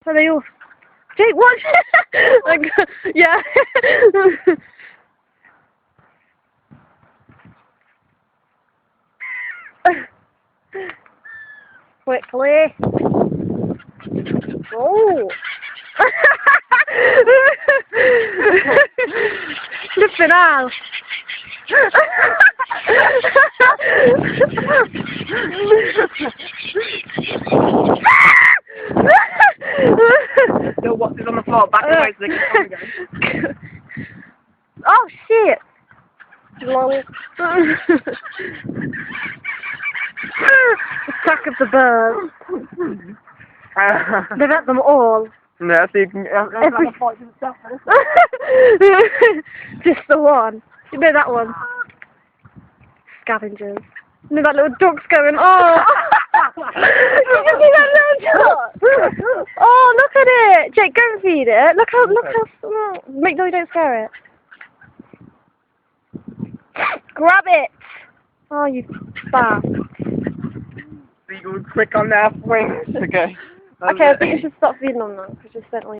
Are they all? Jake, watch! Like, yeah. Quickly. Oh. Flipping out. Yo, what's this on the floor? Back away so they can come again. Oh shit! Long. Attack of the birds. They've had them all. Yeah, so you can Every... Just the one. You know that one. Scavengers. You know that little dog's going, oh! Did you see that little dog? Oh, look at it! Jake, go and feed it. Look how small. Make sure you don't scare it. Grab it! Oh, you bastard. Seagull quick on their wings. Okay. Okay, I think you should stop feeding them now, because you spent all